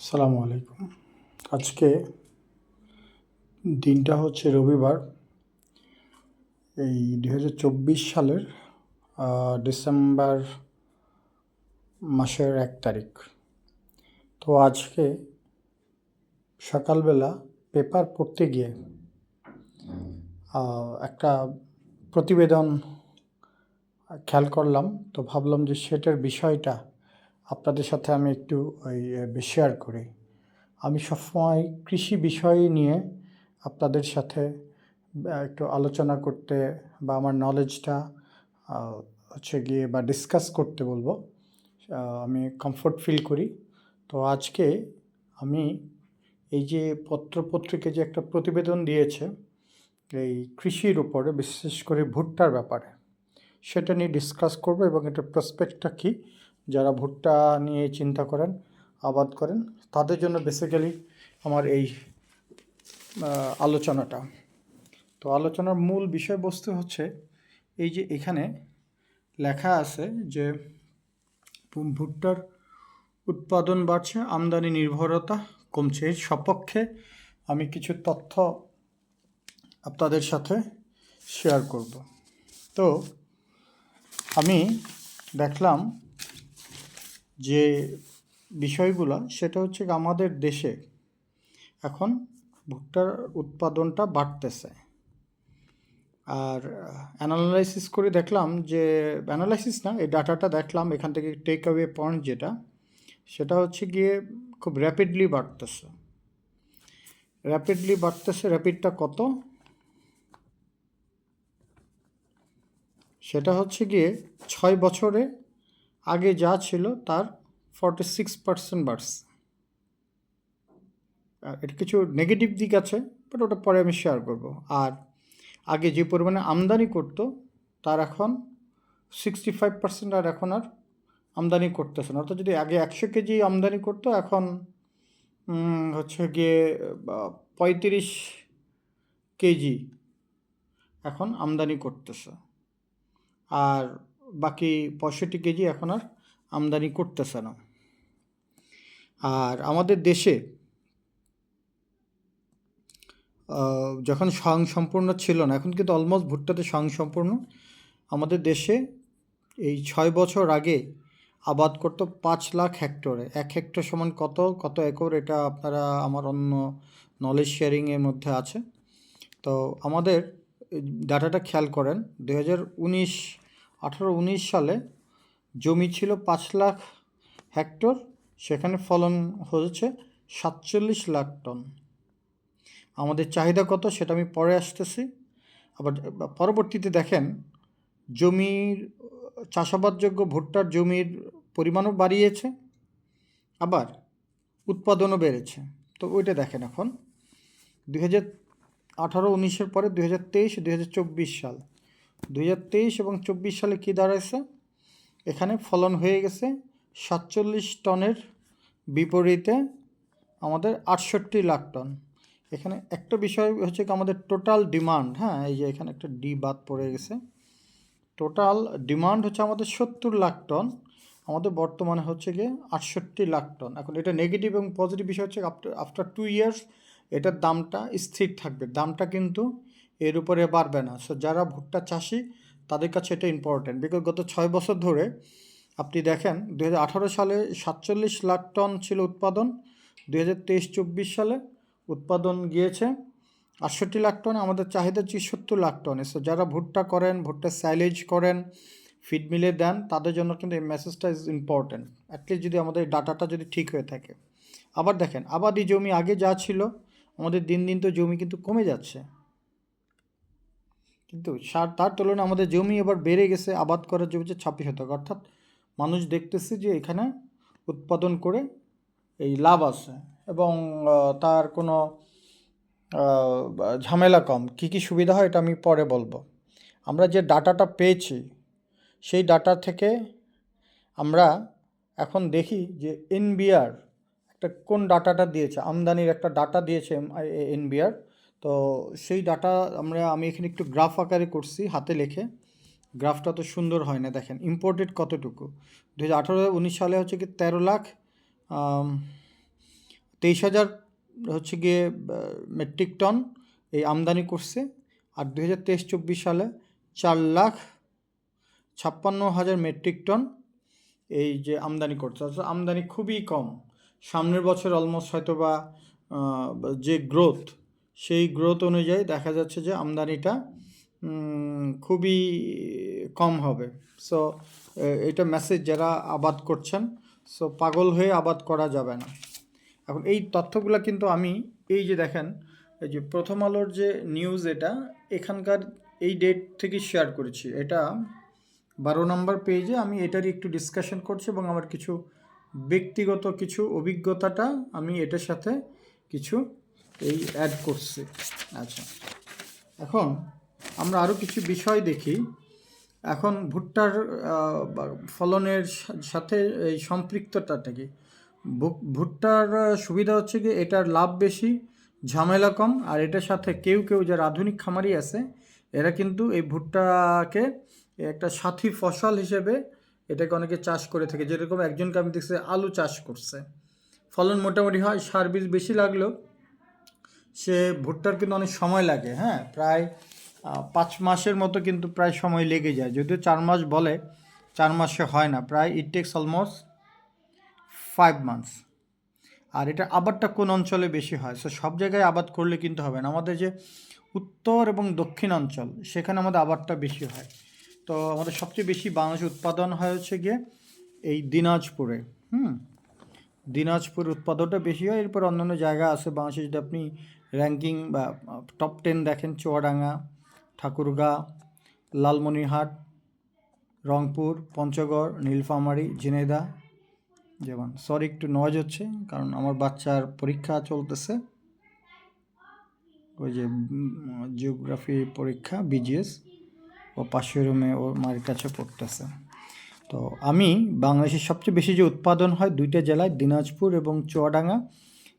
আসসালামু আলাইকুম। আজকে দিনটা হচ্ছে রবিবার, এই 2024 সালের ডিসেম্বর মাসের 1 তারিখ। তো আজকে সকালবেলা পেপার পড়তে গিয়ে একটা প্রতিবেদন খেয়াল করলাম। তো ভাবলাম যে সেটার বিষয়টা আপনাদের সাথে আমি একটু শেয়ার করি। আমি সবসময় কৃষি বিষয় নিয়ে আপনাদের সাথে একটু আলোচনা করতে বা আমার নলেজটা হচ্ছে গিয়ে বা ডিসকাস করতে বলবো, আমি কমফোর্ট ফিল করি। তো আজকে আমি এই যে পত্রপত্রিকায় যে একটা প্রতিবেদন দিয়েছে এই কৃষির উপরে, বিশেষ করে ভুট্টার ব্যাপারে, সেটা নিয়ে ডিসকাস করব এবং এটার প্রসপেক্টটা কী, যারা ভুট্টা নিয়ে চিন্তা করেন, আবাদ করেন, তাদের জন্য বেসিক্যালি আমার এই আলোচনাটা। তো আলোচনার মূল বিষয়বস্তু হচ্ছে এই যে এখানে লেখা আছে যে ভুট্টার উৎপাদন বাড়ছে, আমদানি নির্ভরতা কমছে। এর সপক্ষে আমি কিছু তথ্য আপনাদের সাথে শেয়ার করব। তো আমি দেখলাম যে বিষয়গুলো, সেটা হচ্ছে আমাদের দেশে এখন ভুট্টার উৎপাদনটা বাড়তেছে। আর অ্যানালাইসিস করে দেখলাম যে, অ্যানালাইসিস না, এই ডাটাটা দেখলাম এখান থেকে টেক অ্যাওয়ে পয়েন্ট যেটা, সেটা হচ্ছে গিয়ে খুব র্যাপিডলি বাড়তেছে। র্যাপিডটা কত? সেটা হচ্ছে গিয়ে 6 বছরে আগে যা ছিল তার 46% বাড়ছে। এটা কিছু নেগেটিভ দিক আছে, বাট ওটা পরে আমি শেয়ার করব। আর আগে যে পরিমাণে আমদানি করতো তার এখন 65%, আর এখন আর আমদানি করতেছে না। অর্থাৎ যদি আগে 100 কেজি আমদানি করতো, এখন হচ্ছে গিয়ে 35 কেজি এখন আমদানি করতেছে। আর বাকি 65 কেজি এখন আর আমদানি করতেছে না। আর আমাদের দেশে যখন স্বয়ংসম্পূর্ণ ছিল না, এখন কিন্তু অলমোস্ট ভুট্টাতে স্বয়ংসম্পূর্ণ। আমাদের দেশে এই 6 বছর আগে আবাদ করতো 5 লাখ হেক্টরে। 1 হেক্টর সমান কত একর, এটা আপনারা আমার অন্য নলেজ শেয়ারিংয়ের মধ্যে আছে। তো আমাদের ডাটাটা খেয়াল করেন, 2018-19 সালে জমি ছিল 5 লাখ হেক্টর, সেখানে ফলন হয়েছে 47 লাখ টন। আমাদের চাহিদা কত সেটা আমি পরে আসতেছি। আবার পরবর্তীতে দেখেন, জমির চাষাবাদযোগ্য ভুট্টার জমির পরিমাণও বাড়িয়েছে, আবার উৎপাদনও বেড়েছে। তো ওইটা দেখেন, এখন 2018-19-এর পরে 2023-2024 সাল, 2023 এবং 24 সালে কী দাঁড়াইছে? এখানে ফলন হয়ে গেছে 47 টনের বিপরীতে আমাদের 68 লাখ টন। এখানে একটা বিষয় হচ্ছে কি, আমাদের টোটাল ডিমান্ড, হ্যাঁ, এই যে এখানে একটা ডি বাদ পড়ে গেছে, টোটাল ডিমান্ড হচ্ছে আমাদের 70 লাখ টন, আমাদের বর্তমানে হচ্ছে গিয়ে 68 লাখ টন। এখন এটা নেগেটিভ এবং পজিটিভ বিষয় হচ্ছে, আফটার 2 ইয়ার্স এটার দামটা স্থির থাকবে, দামটা কিন্তু এর উপরে বাড়বে না। সো যারা ভুট্টা চাষি তাদের কাছে এটা ইম্পর্ট্যান্ট, বিকজ গত 6 বছর ধরে আপনি দেখেন 2018 সালে 47 লাখ টন ছিল উৎপাদন, 2023-24 সালে উৎপাদন গিয়েছে 68 লাখ টন, আমাদের চাহিদা 70 লাখ টনে। সো যারা ভুট্টা করেন, ভুট্টা সাইলেজ করেন, ফিড মিলে দেন, তাদের জন্য কিন্তু এই মেসেজটা ইজ ইম্পর্ট্যান্ট, অ্যাটলিস্ট যদি আমাদের ডাটাটা যদি ঠিক হয়ে থাকে। আবার দেখেন, আবাদি জমি আগে যা ছিল, আমাদের দিন দিন তো জমি কিন্তু কমে যাচ্ছে, কিন্তু তার তুলনায় আমাদের জমি এবার বেড়ে গেছে, আবাদ করার জমি হচ্ছে 26%। অর্থাৎ মানুষ দেখতেছে যে এখানে উৎপাদন করে এই লাভ আছে, এবং তার কোনো ঝামেলা কম। কী কী সুবিধা হয় এটা আমি পরে বলবো। আমরা যে ডাটাটা পেয়েছি, সেই ডাটা থেকে আমরা এখন দেখি যে এনবিআর একটা কোন ডাটাটা দিয়েছে, আমদানির একটা ডাটা দিয়েছে এনবিআর। তো সেই ডাটা আমি এখানে একটু গ্রাফ আকারে করছি হাতে লিখে। গ্রাফটা তো সুন্দর হয় না, দেখেন ইম্পোর্টেড কতটুকু। 2018-19 সালে হচ্ছে কি 13 লাখ 23,000 হচ্ছে গিয়ে মেট্রিক টন এই আমদানি করছে। আর 2023-24 সালে 4,56,000 মেট্রিক টন এই যে আমদানি করছে। অর্থাৎ আমদানি খুবই কম। সামনের বছর অলমোস্ট হয়তো বা যে গ্রোথ, সেই গ্রোথ অনুযায়ী দেখা যাচ্ছে যে আমদানিটা খুবই কম হবে। সো এটা মেসেজ যারা আবাদ করছেন, সো পাগল হয়ে আবাদ করা যাবে না। এখন এই তথ্যগুলো কিন্তু আমি এই যে দেখেন, এই যে প্রথম আলোর যে নিউজ, এটা এখানকার এই ডেট থেকে শেয়ার করেছি। এটা 12 নম্বর পেজে আমি এটারই একটু ডিসকাশন করছি এবং আমার কিছু ব্যক্তিগত কিছু অভিজ্ঞতাটা আমি এটার সাথে কিছু এই অ্যাড করছি। আচ্ছা, এখন আমরা আরও কিছু বিষয় দেখি। এখন ভুট্টার ফলনের সাথে এই সম্পৃক্ততাটা কি? ভুট্টার সুবিধা হচ্ছে কি এটার লাভ বেশি, ঝামেলা কম। আর এটার সাথে কেউ কেউ যারা আধুনিক খামারি আছে, এরা কিন্তু এই ভুট্টাকে একটা সাথী ফসল হিসেবে এটাকে অনেকে চাষ করে থাকে। যেরকম একজনকে আমি দেখছি আলু চাষ করছে, ফলন মোটামুটি হয়, সার বীজ বেশি লাগলেও সে ভুট্টার কিন্তু অনেক সময় লাগে। হ্যাঁ, প্রায় 5 মাসের মতো কিন্তু প্রায় সময় লেগে যায়। যদিও 4 মাস বলে, 4 মাসে হয় না, প্রায় ইট টেক্স অলমোস্ট 5 মান্থস। আর এটা আবাদটা কোন অঞ্চলে বেশি হয়? সো সব জায়গায় আবাদ করলে কিন্তু হবে না। আমাদের যে উত্তর এবং দক্ষিণ অঞ্চল, সেখানে আমাদের আবাদটা বেশি হয়। তো আমাদের সবচেয়ে বেশি বাংলাদেশে উৎপাদন হয় হচ্ছে গিয়ে এই দিনাজপুরে। দিনাজপুর উৎপাদনটা বেশি হয়। এরপর অন্যান্য জায়গা আছে বাংলাদেশে, যদি আপনি র্যাঙ্কিং বা টপ 10 দেখেন, চুয়াডাঙ্গা, ঠাকুরগাঁ, লালমনিরহাট, রংপুর, পঞ্চগড়, নীলফামারী, ঝিনাইদহ। যেমন সরি একটু নয়েজ হচ্ছে, কারণ আমার বাচ্চার পরীক্ষা চলতেছে, ওই যে জিওগ্রাফি পরীক্ষা বিজিএস, ও পাশের রুমে ওর মায়ের কাছে পড়তেছে। তো আমি বাংলাদেশের সবচেয়ে বেশি যে উৎপাদন হয় 2টা জেলায়, দিনাজপুর এবং চুয়াডাঙ্গা,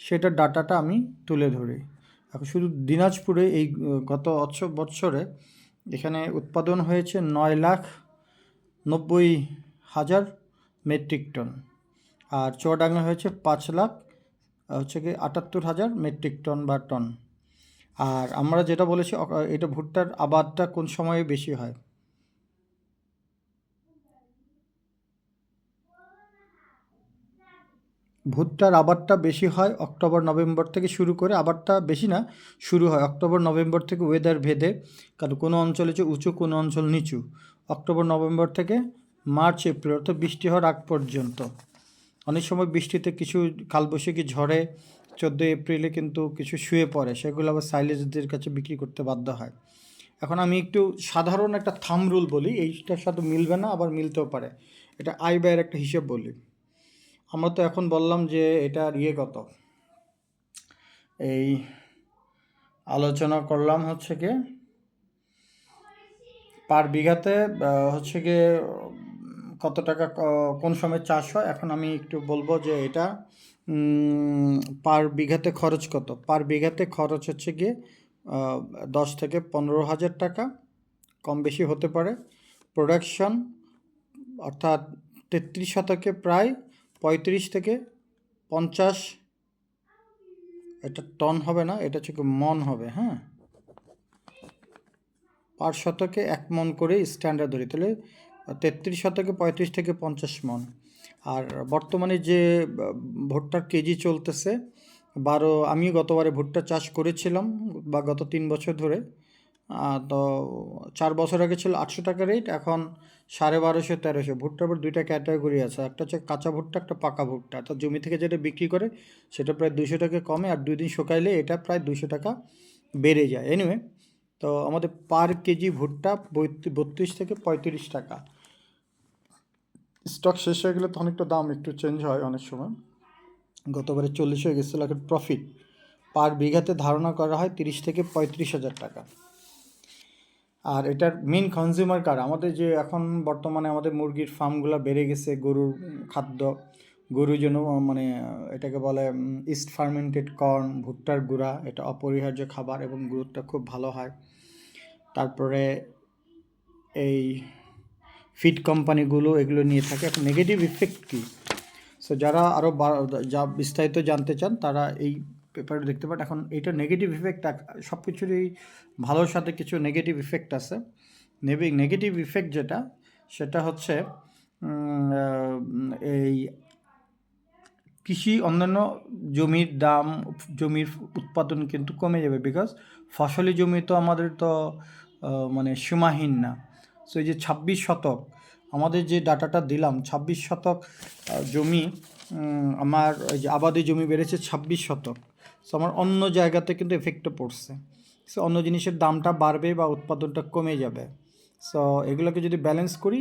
সেটার ডাটাটা আমি তুলে ধরি। এখন শুধু দিনাজপুরে এই গত বছরে এখানে উৎপাদন হয়েছে 9,90,000 মেট্রিক টন। আর চুয়াডাঙ্গা হয়েছে 5,78,000 মেট্রিক টন বা টন। আর আমরা যেটা বলেছি, এটা ভুট্টার আবাদটা কোন সময়ে বেশি হয়? ভুট্টার আবাদটা বেশি হয় অক্টোবর নভেম্বর থেকে শুরু করে। আবাদটা বেশি না, শুরু হয় অক্টোবর নভেম্বর থেকে ওয়েদার ভেদে, কারণ কোনো অঞ্চল হচ্ছে উঁচু, কোনো অঞ্চল নিচু। অক্টোবর নভেম্বর থেকে মার্চ এপ্রিল, অর্থাৎ বৃষ্টি হওয়ার আগ পর্যন্ত। অনেক সময় বৃষ্টিতে কিছু কালবৈশাখী ঝড়ে 14 এপ্রিলে কিন্তু কিছু শুয়ে পড়ে, সেগুলো আবার সাইলেজদের কাছে বিক্রি করতে বাধ্য হয়। এখন আমি একটু সাধারণ একটা থাম রুল বলি, এইটার সাথে মিলবে না, আবার মিলতেও পারে। এটা আয় ব্যয়ের একটা হিসেব বলি। আমরা তো এখন বললাম যে এটার কত, এই আলোচনা করলাম হচ্ছে গিয়ে পার বিঘাতে হচ্ছে গিয়ে কত টাকা কোন সময় চাষ হয়। এখন আমি একটু বলবো যে এটা পার বিঘাতে খরচ কত। পার বিঘাতে খরচ হচ্ছে গিয়ে 10 থেকে 15,000 টাকা, কম বেশি হতে পারে। প্রোডাকশন অর্থাৎ 33 শতকে প্রায় 35 থেকে 50, এটা টন হবে না, এটা হচ্ছে মন হবে। হ্যাঁ, পার শতকে 1 মন করে স্ট্যান্ডার্ড ধরি, তাহলে 33 শতকে 35 থেকে 50 মন। আর বর্তমানে যে ভুট্টার কেজি চলতেছে 12, আমি গতবারে ভুট্টা চাষ করেছিলাম বা গত 3 বছর ধরে, তো 4 বছর আগে ছিল 800 টাকা রেট, এখন 1250-1300। ভুট্টার উপর 2টা ক্যাটাগরি আছে, একটা হচ্ছে কাঁচা ভুট্টা, একটা পাকা ভুট্টা। তো জমি থেকে যেটা বিক্রি করে সেটা প্রায় 200 টাকা কমে, আর 2 দিন শুকাইলে এটা প্রায় 200 টাকা বেড়ে যায়। এনিওয়ে, তো আমাদের পার কেজি ভুট্টা 32 থেকে 35 টাকা। স্টক শেষ হয়ে গেলে তো অনেকটা দাম একটু চেঞ্জ হয় অনেক সময়। গতবারে 40 হয়ে গেছিলো। এখন প্রফিট পার বিঘাতে ধারণা করা হয় 30 থেকে 35,000 টাকা। আর এটার মেন কনজিউমার কার? আমাদের যে এখন বর্তমানে আমাদের মুরগির ফার্মগুলো বেড়ে গেছে, গরুর খাদ্য, গরুর জন্য মানে এটাকে বলে ইস্ট ফার্মেন্টেড কর্ন, ভুট্টার গুঁড়া, এটা অপরিহার্য খাবার এবং গ্রোথটা খুব ভালো হয়। তারপরে এই ফিড কোম্পানিগুলো এগুলো নিয়ে থাকে। এখন নেগেটিভ ইফেক্ট কী? সো যারা আরও যা বিস্তারিত জানতে চান তারা এই পেপারটা দেখতে পারেন। এখন এইটা নেগেটিভ ইফেক্ট, সব কিছুরই ভালোর সাথে কিছু নেগেটিভ ইফেক্ট আছে। নেগেটিভ ইফেক্ট যেটা, সেটা হচ্ছে এই কৃষি অন্যান্য জমির দাম, জমির উৎপাদন কিন্তু কমে যাবে, বিকজ ফসলি জমি তো আমাদের তো মানে সীমাহীন না। সো এই যে 26 শতক, আমাদের যে ডাটাটা দিলাম 26 শতক জমি, আমার এই যে আবাদি জমি বেড়েছে 26 শতক। সো আমার অন্য জায়গাতে কিন্তু এফেক্টটা পড়ছে। সো অন্য জিনিসের দামটা বাড়বে বা উৎপাদনটা কমে যাবে। সো এগুলোকে যদি ব্যালেন্স করি,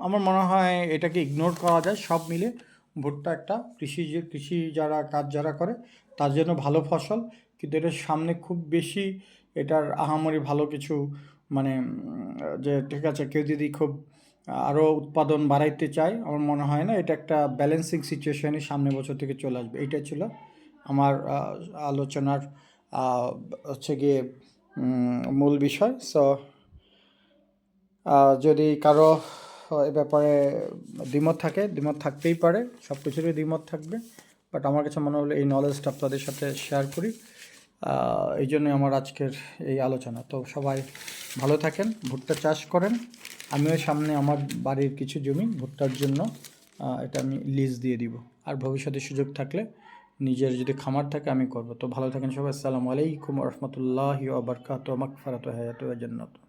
আমার মনে হয় এটাকে ইগনোর করা যায়। সব মিলে ভুট্টা একটা কৃষি যারা করে তার জন্য ভালো ফসল, কিন্তু এটার সামনে খুব বেশি এটার আহামরি ভালো কিছু মানে যে ঠিক আছে কেউ যদি খুব আরও উৎপাদন বাড়াইতে চায়, আমার মনে হয় না। এটা একটা ব্যালেন্সিং সিচুয়েশনে সামনে বছর থেকে চলে আসবে। এইটা ছিল আমার আলোচনার হচ্ছে গিয়ে মূল বিষয়। সো যদি কারো এ ব্যাপারে দ্বিমত থাকে, দ্বিমত থাকতেই পারে, সব কিছুরই দ্বিমত থাকবে, বাট আমার কাছে মনে হলো এই নলেজটা আপনাদের সাথে শেয়ার করি। এই জন্যই আমার আজকের এই আলোচনা। তো সবাই ভালো থাকেন, ভুট্টা চাষ করেন। আমিও সামনে আমার বাড়ির কিছু জমি ভুট্টার জন্য এটা আমি লিজ দিয়ে দিব, আর ভবিষ্যতে সুযোগ থাকলে নিজের যদি খামার থাকে আমি করব। তো ভালো থাকেন সবাই। আসসালামু আলাইকুম রহমতুল্লাহি ওয়া বারাকাতুহু, মাগফিরাতুহু, হায়াতুহু, জান্নাতুহু।